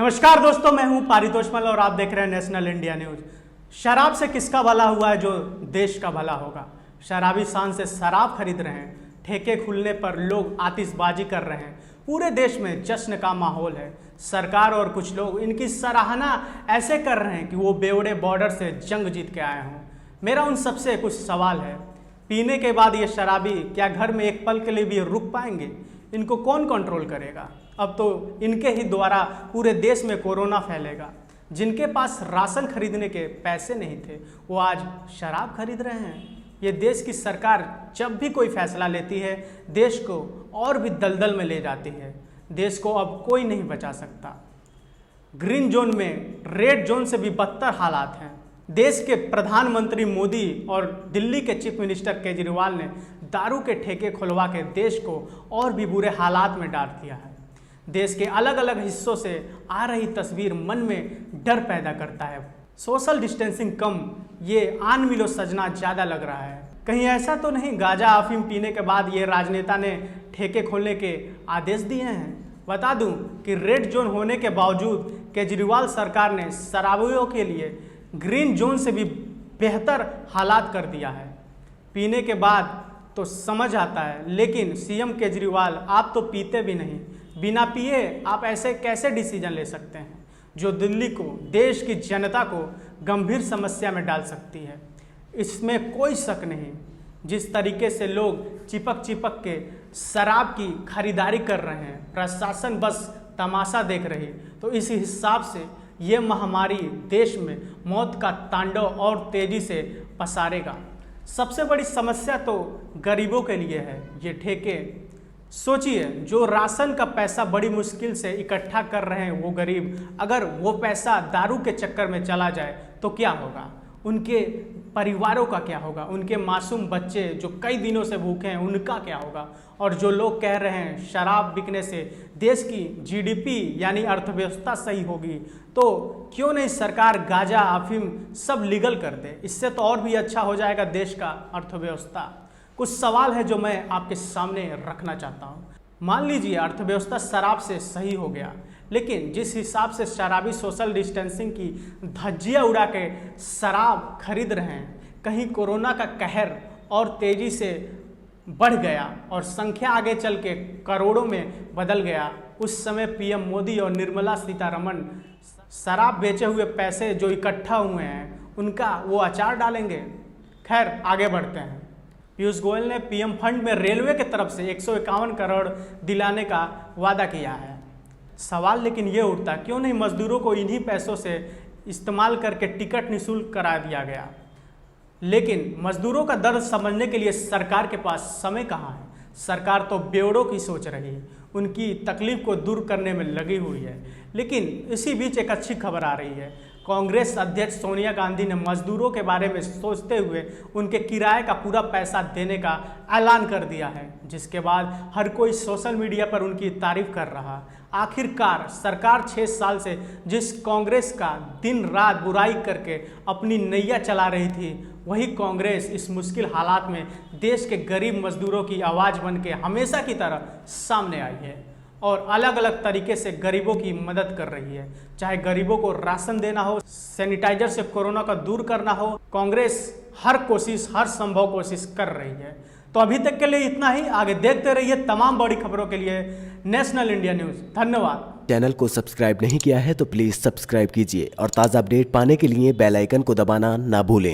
नमस्कार दोस्तों, मैं हूं पारितोषमल और आप देख रहे हैं नेशनल इंडिया न्यूज। शराब से किसका भला हुआ है जो देश का भला होगा। शराबी शान से शराब खरीद रहे हैं, ठेके खुलने पर लोग आतिशबाजी कर रहे हैं, पूरे देश में जश्न का माहौल है। सरकार और कुछ लोग इनकी सराहना ऐसे कर रहे हैं कि वो बेवड़े बॉर्डर से जंग जीत के आए हों। मेरा उन सबसे कुछ सवाल है, पीने के बाद ये शराबी क्या घर में एक पल के लिए भी रुक पाएंगे? इनको कौन कंट्रोल करेगा? अब तो इनके ही द्वारा पूरे देश में कोरोना फैलेगा। जिनके पास राशन खरीदने के पैसे नहीं थे वो आज शराब खरीद रहे हैं। ये देश की सरकार जब भी कोई फैसला लेती है देश को और भी दलदल में ले जाती है। देश को अब कोई नहीं बचा सकता। ग्रीन जोन में रेड जोन से भी बदतर हालात हैं। देश के प्रधानमंत्री मोदी और दिल्ली के चीफ मिनिस्टर केजरीवाल ने दारू के ठेके खुलवा के देश को और भी बुरे हालात में डाल दिया है। देश के अलग अलग हिस्सों से आ रही तस्वीर मन में डर पैदा करता है। सोशल डिस्टेंसिंग कम, ये आन मिलो सजना ज़्यादा लग रहा है। कहीं ऐसा तो नहीं गांजा अफीम पीने के बाद ये राजनेता ने ठेके खोलने के आदेश दिए हैं? बता दूं कि रेड जोन होने के बावजूद केजरीवाल सरकार ने शराबियों के लिए ग्रीन जोन से भी बेहतर हालात कर दिया है। पीने के बाद तो समझ आता है, लेकिन सीएम केजरीवाल आप तो पीते भी नहीं। बिना पिए आप ऐसे कैसे डिसीजन ले सकते हैं जो दिल्ली को, देश की जनता को गंभीर समस्या में डाल सकती है? इसमें कोई शक नहीं। जिस तरीके से लोग चिपक चिपक के शराब की खरीदारी कर रहे हैं, प्रशासन बस तमाशा देख रही, तो इस हिसाब से ये महामारी देश में मौत का तांडव और तेजी से पसारेगा। सबसे बड़ी समस्या तो गरीबों के लिए है ये ठेके। सोचिए, जो राशन का पैसा बड़ी मुश्किल से इकट्ठा कर रहे हैं वो गरीब, अगर वो पैसा दारू के चक्कर में चला जाए तो क्या होगा? उनके परिवारों का क्या होगा? उनके मासूम बच्चे जो कई दिनों से भूखे हैं उनका क्या होगा? और जो लोग कह रहे हैं शराब बिकने से देश की जीडीपी यानी अर्थव्यवस्था सही होगी, तो क्यों नहीं सरकार गांजा अफीम सब लीगल कर दे? इससे तो और भी अच्छा हो जाएगा देश का अर्थव्यवस्था। कुछ सवाल है जो मैं आपके सामने रखना चाहता हूँ। मान लीजिए अर्थव्यवस्था शराब से सही हो गया, लेकिन जिस हिसाब से शराबी सोशल डिस्टेंसिंग की धज्जियाँ उड़ा के शराब खरीद रहे हैं, कहीं कोरोना का कहर और तेज़ी से बढ़ गया और संख्या आगे चल के करोड़ों में बदल गया, उस समय पीएम मोदी और निर्मला सीतारमण शराब बेचे हुए पैसे जो इकट्ठा हुए हैं उनका वो अचार डालेंगे। खैर, आगे बढ़ते हैं। पीयूष गोयल ने पीएम फंड में रेलवे की तरफ से 151 करोड़ दिलाने का वादा किया है। सवाल लेकिन ये उठता, क्यों नहीं मजदूरों को इन्हीं पैसों से इस्तेमाल करके टिकट निःशुल्क करा दिया गया? लेकिन मजदूरों का दर्द समझने के लिए सरकार के पास समय कहाँ है? सरकार तो बेवड़ों की सोच रही है, उनकी तकलीफ को दूर करने में लगी हुई है। लेकिन इसी बीच एक अच्छी खबर आ रही है। कांग्रेस अध्यक्ष सोनिया गांधी ने मजदूरों के बारे में सोचते हुए उनके किराए का पूरा पैसा देने का ऐलान कर दिया है, जिसके बाद हर कोई सोशल मीडिया पर उनकी तारीफ कर रहा। आखिरकार सरकार 6 साल से जिस कांग्रेस का दिन रात बुराई करके अपनी नैया चला रही थी, वही कांग्रेस इस मुश्किल हालात में देश के गरीब मजदूरों की आवाज़ बन के हमेशा की तरह सामने आई है और अलग अलग तरीके से गरीबों की मदद कर रही है। चाहे गरीबों को राशन देना हो, सैनिटाइजर से कोरोना का दूर करना हो, कांग्रेस हर संभव कोशिश कर रही है। तो अभी तक के लिए इतना ही। आगे देखते रहिए तमाम बड़ी खबरों के लिए नेशनल इंडिया न्यूज़। धन्यवाद। चैनल को सब्सक्राइब नहीं किया है तो प्लीज़ सब्सक्राइब कीजिए और ताज़ा अपडेट पाने के लिए बेल आइकन को दबाना ना भूलें।